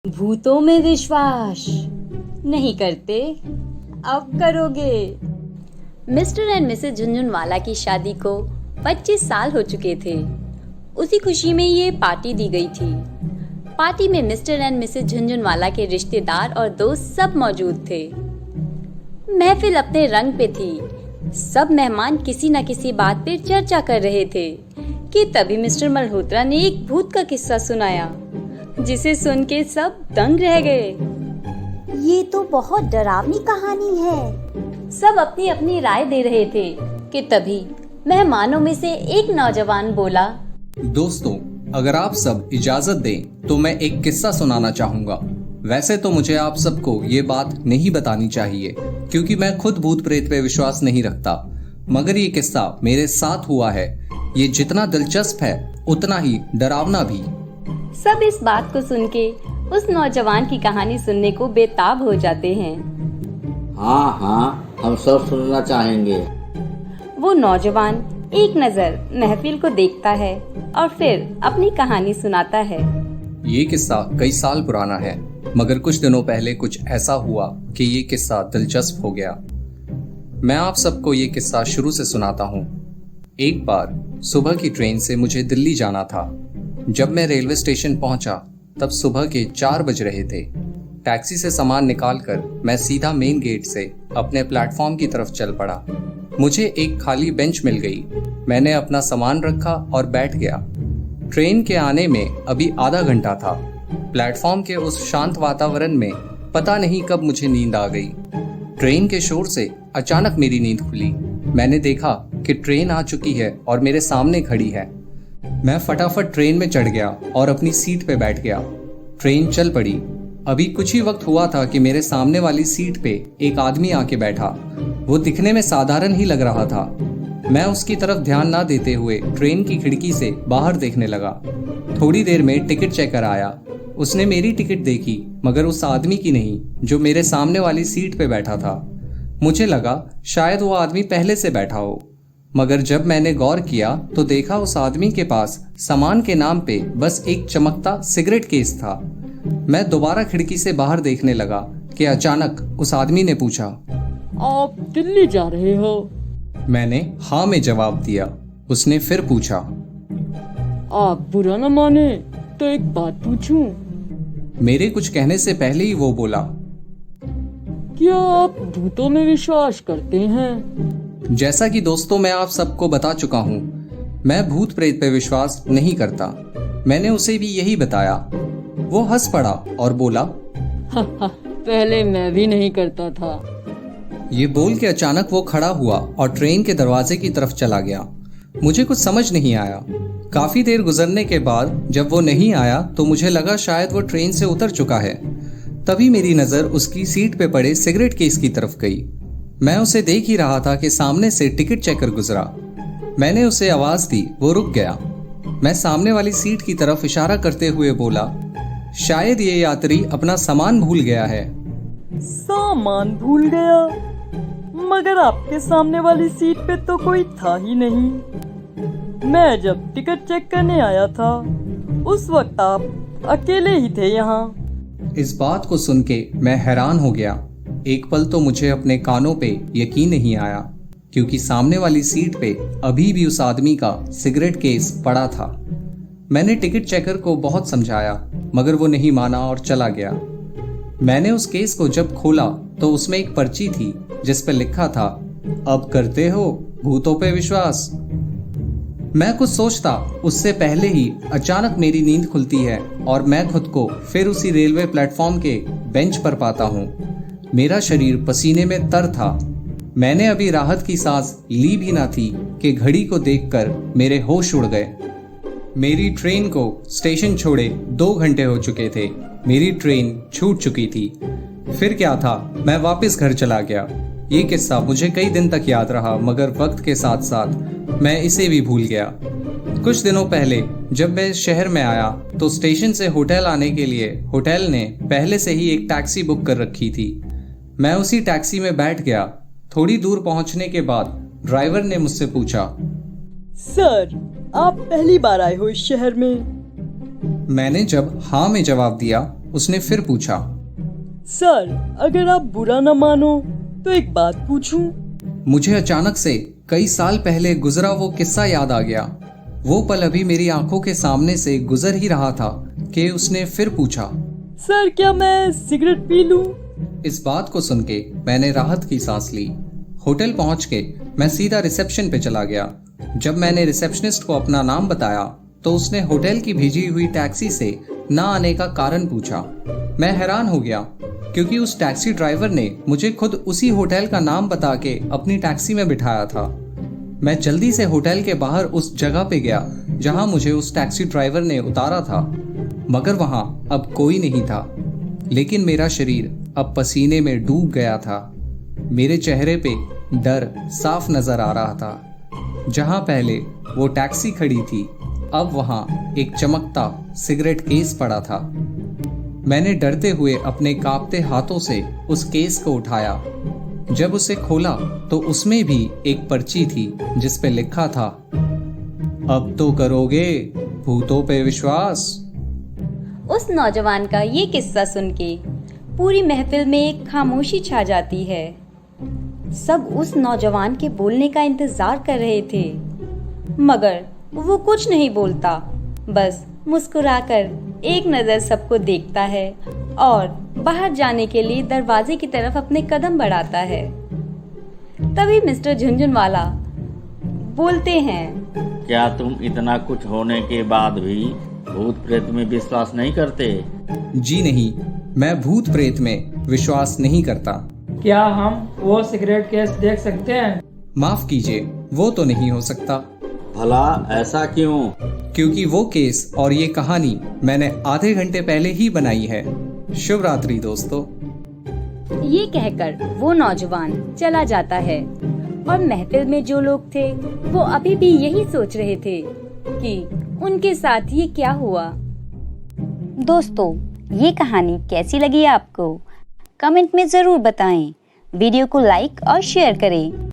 भूतों में विश्वास नहीं करते, अब करोगे। मिस्टर एंड मिसेस झुनझुनवाला की शादी को 25 साल हो चुके थे। उसी खुशी में ये पार्टी दी गई थी। पार्टी में मिस्टर एंड मिसेस झुनझुनवाला के रिश्तेदार और दोस्त सब मौजूद थे। महफिल अपने रंग पे थी। सब मेहमान किसी न किसी बात पर चर्चा कर रहे थे कि तभी मिस्टर मल्होत्रा ने एक भूत का किस्सा सुनाया, जिसे सुन के सब दंग रह गए। ये तो बहुत डरावनी कहानी है। सब अपनी अपनी राय दे रहे थे कि तभी मेहमानों में से एक नौजवान बोला, दोस्तों, अगर आप सब इजाजत दें तो मैं एक किस्सा सुनाना चाहूंगा। वैसे तो मुझे आप सबको ये बात नहीं बतानी चाहिए क्योंकि मैं खुद भूत प्रेत पे विश्वास नहीं रखता, मगर ये किस्सा मेरे साथ हुआ है। ये जितना दिलचस्प है उतना ही डरावना भी। सब इस बात को सुन के उस नौजवान की कहानी सुनने को बेताब हो जाते हैं। हाँ हाँ, हम सब सुनना चाहेंगे। वो नौजवान एक नजर महफिल को देखता है और फिर अपनी कहानी सुनाता है। ये किस्सा कई साल पुराना है, मगर कुछ दिनों पहले कुछ ऐसा हुआ कि ये किस्सा दिलचस्प हो गया। मैं आप सबको ये किस्सा शुरू से सुनाता हूँ। एक बार सुबह की ट्रेन से मुझे दिल्ली जाना था। जब मैं रेलवे स्टेशन पहुंचा तब सुबह के 4 बज रहे थे। टैक्सी से सामान निकालकर मैं सीधा मेन गेट से अपने प्लेटफॉर्म की तरफ चल पड़ा। मुझे एक खाली बेंच मिल गई। मैंने अपना सामान रखा और बैठ गया। ट्रेन के आने में अभी आधा घंटा था। प्लेटफॉर्म के उस शांत वातावरण में पता नहीं कब मुझे नींद आ गई। ट्रेन के शोर से अचानक मेरी नींद खुली। मैंने देखा कि ट्रेन आ चुकी है और मेरे सामने खड़ी है। मैं फटाफट ट्रेन में चढ़ गया और अपनी सीट पे बैठ गया। ट्रेन चल पड़ी। अभी कुछ ही वक्त हुआ था कि मेरे सामने वाली सीट पे एक आदमी आके बैठा। वो दिखने में साधारण ही लग रहा था। मैं उसकी तरफ ध्यान ना देते हुए ट्रेन की खिड़की से बाहर देखने लगा। थोड़ी देर में टिकट चेकर आया। उसने मेरी टिकट देखी, मगर उस आदमी की नहीं जो मेरे सामने वाली सीट पे बैठा था। मुझे लगा शायद वो आदमी पहले से बैठा हो, मगर जब मैंने गौर किया तो देखा उस आदमी के पास सामान के नाम पे बस एक चमकता सिगरेट केस था। मैं दोबारा खिड़की से बाहर देखने लगा कि अचानक उस आदमी ने पूछा, आप दिल्ली जा रहे हो? मैंने हाँ में जवाब दिया। उसने फिर पूछा, आप बुरा न माने तो एक बात पूछूं? मेरे कुछ कहने से पहले ही वो बोला, क्या आप भूतों में विश्वास करते हैं? जैसा कि दोस्तों मैं आप सबको बता चुका हूँ, मैं भूत प्रेत पे विश्वास नहीं करता। मैंने उसे भी यही बताया। वो हंस पड़ा और बोला, पहले मैं भी नहीं करता था। ये बोल के अचानक वो खड़ा हुआ और ट्रेन के दरवाजे की तरफ चला गया। मुझे कुछ समझ नहीं आया। काफी देर गुजरने के बाद जब वो नहीं आया तो मुझे लगा शायद वो ट्रेन से उतर चुका है। तभी मेरी नजर उसकी सीट पे पड़े सिगरेट केस की तरफ गई। मैं उसे देख ही रहा था कि सामने से टिकट चेकर गुजरा। मैंने उसे आवाज दी, वो रुक गया। मैं सामने वाली सीट की तरफ इशारा करते हुए बोला, शायद ये यात्री अपना सामान भूल गया है। सामान भूल गया? मगर आपके सामने वाली सीट पे तो कोई था ही नहीं। मैं जब टिकट चेक करने आया था उस वक्त आप अकेले ही थे यहाँ। इस बात को सुन के मैं हैरान हो गया। एक पल तो मुझे अपने कानों पे यकीन नहीं आया, क्योंकि सामने वाली सीट पे अभी भी उस आदमी का सिगरेट केस पड़ा था। मैंने टिकट चेकर को बहुत समझाया, मगर वो नहीं माना और चला गया। मैंने उस केस को जब खोला तो उसमें एक पर्ची थी जिस पे लिखा था, अब करते हो भूतों पे विश्वास। मैं कुछ सोचता उससे पहले ही अचानक मेरी नींद खुलती है और मैं खुद को फिर उसी रेलवे प्लेटफॉर्म के बेंच पर पाता हूँ। मेरा शरीर पसीने में तर था। मैंने अभी राहत की सांस ली भी ना थी कि घड़ी को देखकर मेरे होश उड़ गए। मेरी ट्रेन को स्टेशन छोड़े 2 घंटे हो चुके थे। मेरी ट्रेन छूट चुकी थी। फिर क्या था, मैं वापस घर चला गया। ये किस्सा मुझे कई दिन तक याद रहा, मगर वक्त के साथ साथ मैं इसे भी भूल गया। कुछ दिनों पहले जब मैं शहर में आया तो स्टेशन से होटल आने के लिए होटल ने पहले से ही एक टैक्सी बुक कर रखी थी। मैं उसी टैक्सी में बैठ गया। थोड़ी दूर पहुंचने के बाद ड्राइवर ने मुझसे पूछा, सर, आप पहली बार आए हो इस शहर में? मैंने जब हाँ में जवाब दिया उसने फिर पूछा। सर, अगर आप बुरा न मानो तो एक बात पूछूं? मुझे अचानक से कई साल पहले गुजरा वो किस्सा याद आ गया। वो पल अभी मेरी आंखों के सामने से गुजर ही रहा था कि उसने फिर पूछा। सर, क्या मैं सिगरेट पी लूं? इस बात को सुन के मैंने राहत की सांस ली। होटल पहुंच के मैं सीधा रिसेप्शन पे चला गया। जब मैंने रिसेप्शनिस्ट को अपना नाम बताया तो उसने होटल की भेजी हुई टैक्सी से ना आने का कारण पूछा। मैं हैरान हो गया क्योंकि उस टैक्सी ड्राइवर ने मुझे खुद उसी होटल का नाम बता के अपनी टैक्सी में बिठाया था। मैं जल्दी से होटल के बाहर उस जगह पे गया जहां मुझे उस टैक्सी ड्राइवर ने उतारा था, मगर वहां अब कोई नहीं था। लेकिन मेरा शरीर अब पसीने में डूब गया था। मेरे चेहरे पे डर साफ नजर आ रहा था। जहां पहले वो टैक्सी खड़ी थी, अब वहां एक चमकता सिगरेट केस पड़ा था। मैंने डरते हुए अपने कांपते हाथों से उस केस को उठाया। जब उसे खोला तो उसमें भी एक पर्ची थी जिस पे लिखा था, अब तो करोगे भूतों पे विश्वास। उस नौजवान का ये किस्सा सुन के पूरी महफिल में एक खामोशी छा जाती है। सब उस नौजवान के बोलने का इंतजार कर रहे थे, मगर वो कुछ नहीं बोलता, बस मुस्कुराकर एक नजर सबको देखता है और बाहर जाने के लिए दरवाजे की तरफ अपने कदम बढ़ाता है। तभी मिस्टर झुनझुनवाला बोलते हैं, क्या तुम इतना कुछ होने के बाद भी भूत प्रेत में विश्वास नहीं करते? जी नहीं, मैं भूत प्रेत में विश्वास नहीं करता। क्या हम वो सिगरेट केस देख सकते हैं? माफ कीजिए, वो तो नहीं हो सकता। भला ऐसा क्यों? क्योंकि वो केस और ये कहानी मैंने आधे घंटे पहले ही बनाई है। शुभ रात्रि दोस्तों। ये कहकर वो नौजवान चला जाता है और महफिल में जो लोग थे वो अभी भी यही सोच रहे थे कि उनके साथ ये क्या हुआ। दोस्तों, ये कहानी कैसी लगी आपको? कमेंट में जरूर बताएं। वीडियो को लाइक और शेयर करें।